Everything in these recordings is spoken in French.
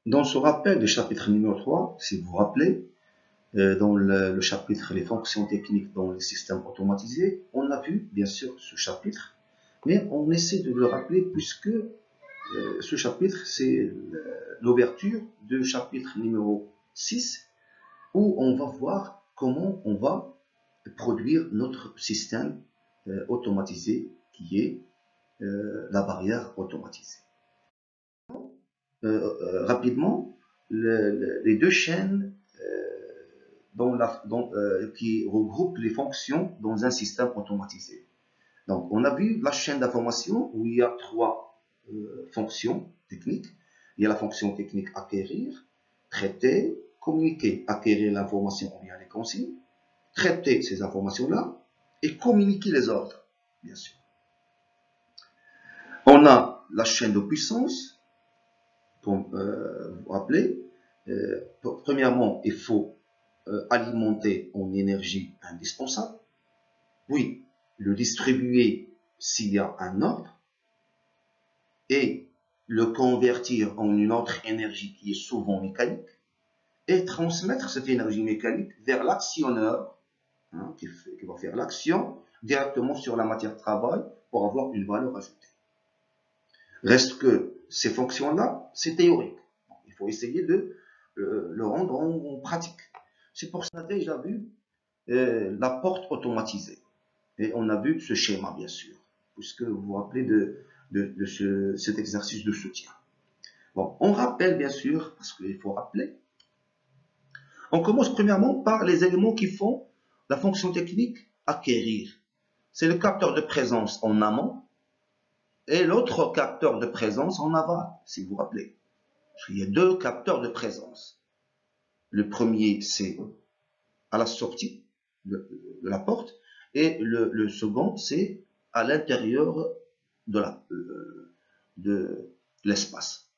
Dans ce rappel du chapitre numéro 3, si vous vous rappelez, dans le chapitre Les fonctions techniques dans les systèmes automatisés, on a vu bien sûr ce chapitre, mais on essaie de le rappeler puisque ce chapitre, c'est l'ouverture du chapitre numéro 6, où on va voir comment on va produire notre système automatisé qui est la barrière automatisée. Rapidement, les deux chaînes qui regroupent les fonctions dans un système automatisé. Donc, on a vu la chaîne d'information où il y a trois fonctions techniques. Il y a la fonction technique acquérir, traiter, communiquer, acquérir l'information via les consignes, traiter ces informations-là et communiquer les ordres, bien sûr. On a la chaîne de puissance, pour vous rappeler. Premièrement, il faut alimenter en énergie indispensable. Oui, le distribuer s'il y a un ordre et le convertir en une autre énergie qui est souvent mécanique et transmettre cette énergie mécanique vers l'actionneur qui va faire l'action directement sur la matière de travail pour avoir une valeur ajoutée. Reste que ces fonctions-là, c'est théorique. Il faut essayer de le rendre en pratique. C'est pour ça qu'on a déjà vu la porte automatisée. Et on a vu ce schéma, bien sûr, puisque vous vous rappelez de cet exercice de soutien. Bon, on rappelle, bien sûr, parce qu'il faut rappeler. On commence premièrement par les éléments qui font la fonction technique acquérir. C'est le capteur de présence en amont et l'autre capteur de présence en aval, si vous vous rappelez. Il y a deux capteurs de présence. Le premier, c'est à la sortie de la porte, et le second, c'est à l'intérieur de l'espace.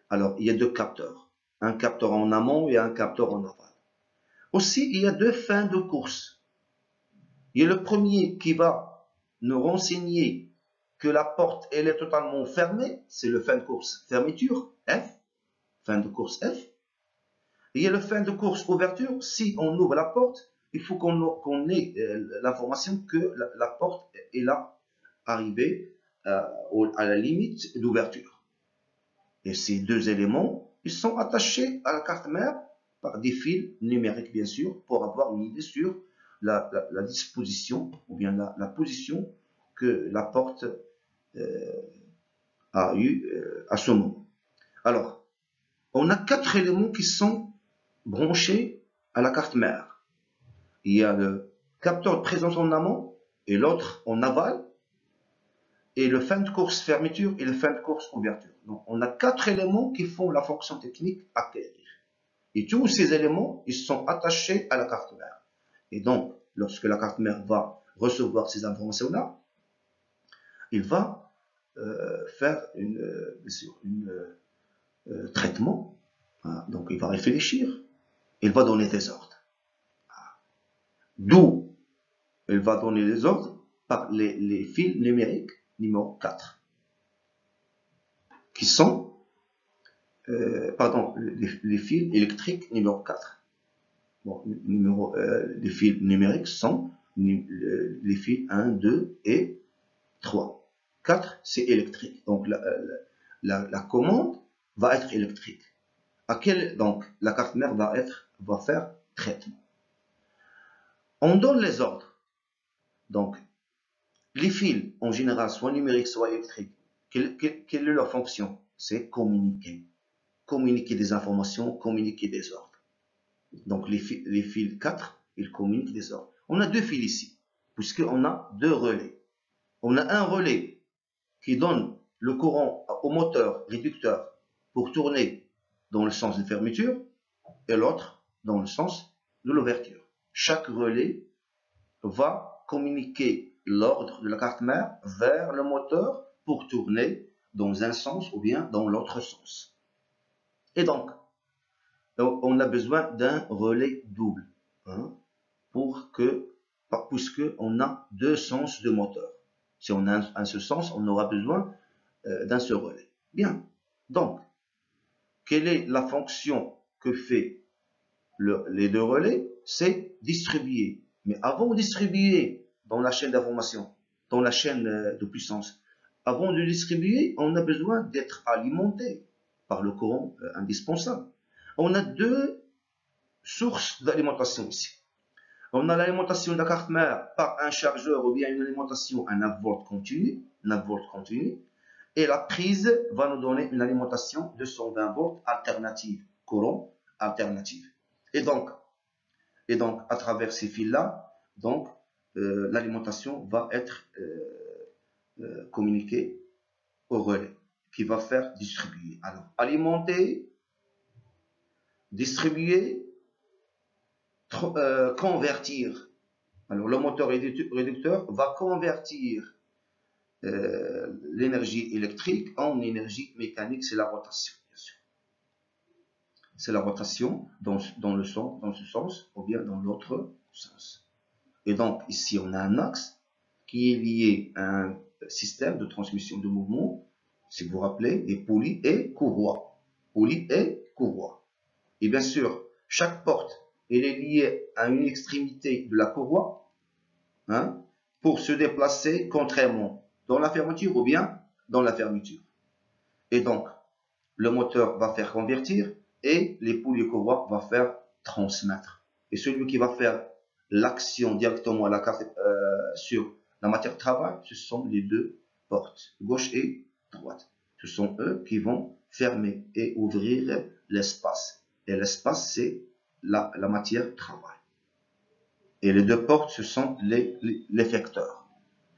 Alors, il y a deux capteurs. Un capteur en amont et un capteur en aval. Aussi, il y a deux fins de course. Il y a le premier qui va nous renseigner que la porte elle est totalement fermée, c'est le fin de course fermeture, F, fin de course F. Il y a le fin de course ouverture, si on ouvre la porte, il faut qu'on ait l'information que la porte est là, arrivée à la limite d'ouverture. Et ces deux éléments, ils sont attachés à la carte mère par des fils numériques, bien sûr, pour avoir une idée sur la disposition ou bien la position que la porte a eu à ce moment. Alors, on a quatre éléments qui sont branchés à la carte mère. Il y a le capteur de présence en amont et l'autre en aval, et le fin de course fermeture et le fin de course ouverture. Donc, on a quatre éléments qui font la fonction technique acquérir. Et tous ces éléments, ils sont attachés à la carte mère. Et donc, lorsque la carte mère va recevoir ces informations-là, il va faire traitement. Donc, il va réfléchir. Il va donner des ordres. D'où il va donner des ordres par les fils numériques numéro 4. Qui sont, les fils électriques numéro 4. Bon, les fils numériques sont les fils 1, 2 et 3. 4, c'est électrique. Donc, la commande va être électrique. Donc, la carte mère va faire traitement. On donne les ordres. Donc, les fils, en général, soit numériques, soit électriques, quelle est leur fonction? C'est communiquer. Communiquer des informations, communiquer des ordres. Donc, les fils 4, ils communiquent des ordres. On a deux fils ici, puisqu'on a deux relais. On a un relais qui donne le courant au moteur réducteur pour tourner dans le sens de fermeture, et l'autre dans le sens de l'ouverture. Chaque relais va communiquer l'ordre de la carte mère vers le moteur pour tourner dans un sens ou bien dans l'autre sens. Et donc, on a besoin d'un relais double, puisque on a deux sens de moteur. Si on a un seul sens, on aura besoin d'un seul relais. Bien. Donc, quelle est la fonction que fait les deux relais? C'est distribuer. Mais avant de distribuer dans la chaîne d'information, dans la chaîne de puissance, avant de distribuer, on a besoin d'être alimenté par le courant indispensable. On a deux sources d'alimentation ici. On a l'alimentation de la carte mère par un chargeur ou bien une alimentation à 9 volts continu, et la prise va nous donner une alimentation de 120 volts alternative, courant alternative. Et donc à travers ces fils-là, l'alimentation va être communiquée au relais qui va faire distribuer. Alors, alimenter, distribuer, convertir. Alors, le moteur réducteur va convertir l'énergie électrique en énergie mécanique, c'est la rotation, bien sûr. C'est la rotation dans ce sens ou bien dans l'autre sens. Et donc, ici, on a un axe qui est lié à un système de transmission de mouvement, si vous vous rappelez, des poulies et courroies. Poulies et courroies. Et bien sûr, chaque porte elle est liée à une extrémité de la courroie pour se déplacer contrairement dans la fermeture ou bien dans la fermeture. Et donc, le moteur va faire convertir et les poulies et courroies vont faire transmettre. Et celui qui va faire l'action directement à la carte sur la matière de travail, ce sont les deux portes, gauche et droite. Ce sont eux qui vont fermer et ouvrir l'espace. Et l'espace, c'est la matière de travail. Et les deux portes, ce sont les effecteurs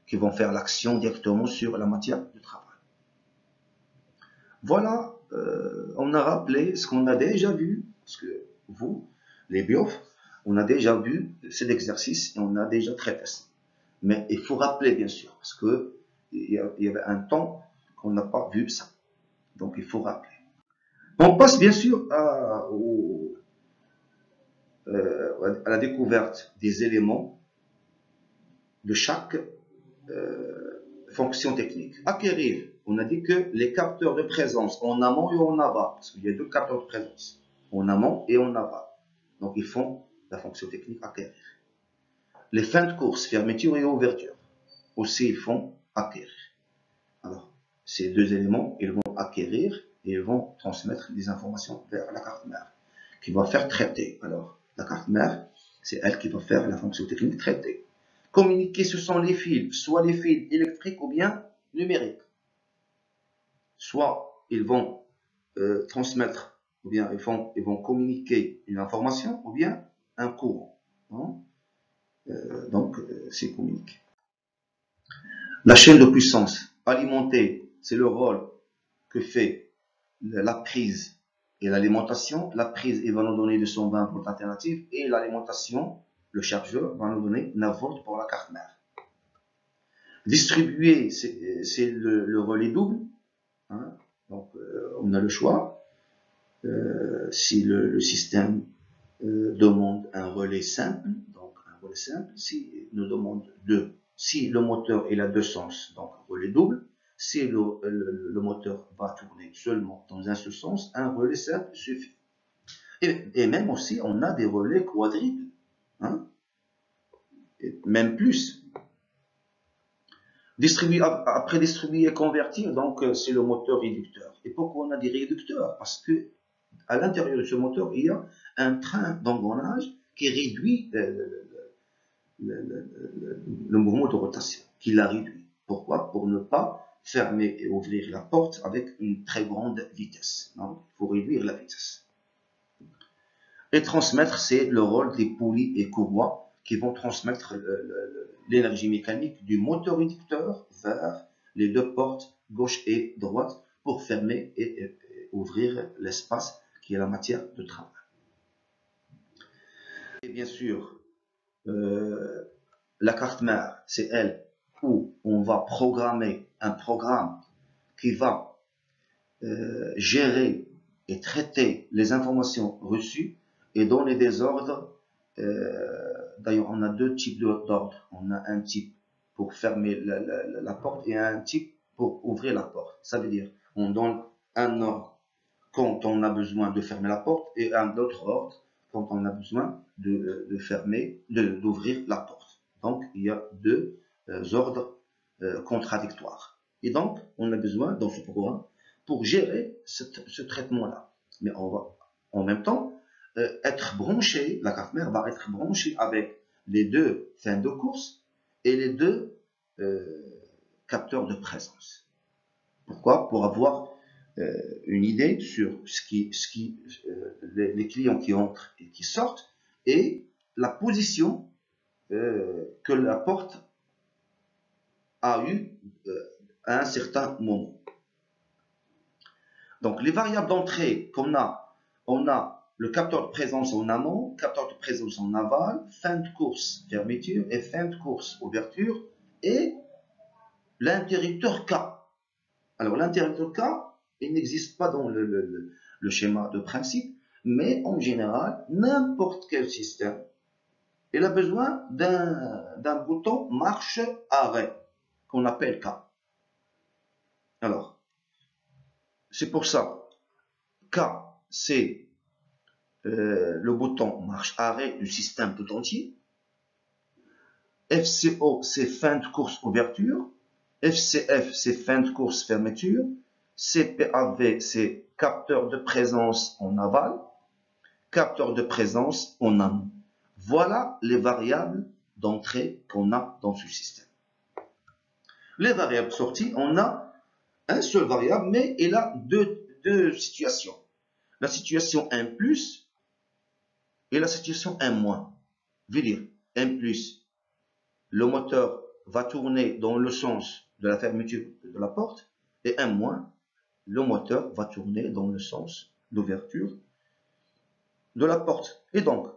qui vont faire l'action directement sur la matière de travail. Voilà, on a rappelé ce qu'on a déjà vu, parce que vous, les biofs, on a déjà vu cet exercice et on a déjà traité ça. Mais il faut rappeler, bien sûr, parce que il y avait un temps qu'on n'a pas vu ça. Donc, il faut rappeler. On passe, bien sûr, à la découverte des éléments de chaque fonction technique. Acquérir, on a dit que les capteurs de présence en amont et en aval, parce qu'il y a deux capteurs de présence, en amont et en aval. Donc, ils font la fonction technique acquérir. Les fins de course, fermeture et ouverture, aussi ils font acquérir. Alors, ces deux éléments, ils vont acquérir et ils vont transmettre des informations vers la carte mère, qui va faire traiter. Alors, la carte mère, c'est elle qui va faire la fonction technique traiter. Communiquer, ce sont les fils, soit les fils électriques ou bien numériques. Soit ils vont transmettre, ou bien ils vont communiquer une information, ou bien un courant. Donc, c'est communiquer. La chaîne de puissance alimentée, c'est le rôle que fait la prise et l'alimentation. La prise, il va nous donner 220 volts alternatifs et l'alimentation, le chargeur, va nous donner 9 volts pour la carte mère. Distribuer, c'est le relais double. Donc, on a le choix. Si le système demande un relais simple, donc un relais simple, si nous demande deux. Si le moteur il a deux sens, donc relais double. Si le moteur va tourner seulement dans un seul sens, un relais simple suffit. Et même aussi, on a des relais quadruples. Et même plus. Après distribuer et convertir, donc c'est le moteur réducteur. Et pourquoi on a des réducteurs? Parce que à l'intérieur de ce moteur, il y a un train d'engrenage qui réduit le mouvement de rotation, qui la réduit. Pourquoi? Pour ne pas fermer et ouvrir la porte avec une très grande vitesse. Donc, il faut réduire la vitesse. Et transmettre, c'est le rôle des poulies et courroies qui vont transmettre l'énergie mécanique du moteur réducteur vers les deux portes gauche et droite pour fermer et ouvrir l'espace qui est la matière de travail. Et bien sûr, la carte mère, c'est elle où on va programmer un programme qui va gérer et traiter les informations reçues et donner des ordres. D'ailleurs, on a deux types d'ordres. On a un type pour fermer la porte et un type pour ouvrir la porte. Ça veut dire, on donne un ordre quand on a besoin de fermer la porte et un autre ordre quand on a besoin d'ouvrir la porte. Donc, il y a deux ordres contradictoires. Et donc, on a besoin dans ce programme pour gérer ce traitement-là. Mais on va en même temps être branché, la carte mère va être branchée avec les deux fins de course et les deux capteurs de présence. Pourquoi? Pour avoir une idée sur les clients qui entrent et qui sortent et la position que la porte a eue à un certain moment. Donc, les variables d'entrée qu'on a, on a le capteur de présence en amont, capteur de présence en aval, fin de course fermeture et fin de course ouverture et l'interrupteur K. Alors, l'interrupteur K, il n'existe pas dans le schéma de principe, mais en général, n'importe quel système, il a besoin d'un bouton marche-arrêt qu'on appelle K. Alors, c'est pour ça, K, c'est le bouton marche-arrêt du système tout entier. FCO, c'est fin de course ouverture. FCF, c'est fin de course fermeture. CPAV, c'est capteur de présence en aval. Capteur de présence en amont. Voilà les variables d'entrée qu'on a dans ce système. Les variables sorties, on a un seul variable, mais il a deux situations. La situation 1+, et la situation 1-. Veut dire 1+, le moteur va tourner dans le sens de la fermeture de la porte, et 1-, le moteur va tourner dans le sens d'ouverture de la porte. Et donc,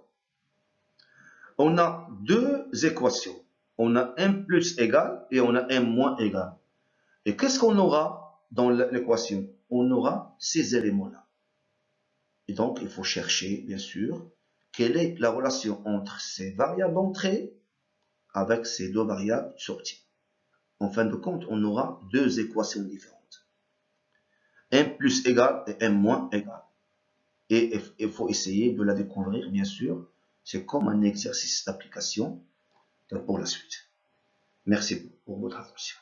on a deux équations. On a 1+ égal et on a 1- égal. Et qu'est-ce qu'on aura dans l'équation? On aura ces éléments-là. Et donc, il faut chercher, bien sûr, quelle est la relation entre ces variables d'entrée avec ces deux variables sorties. En fin de compte, on aura deux équations différentes. 1+ égal et 1- égal. Et il faut essayer de la découvrir, bien sûr. C'est comme un exercice d'application pour la suite. Merci pour votre attention.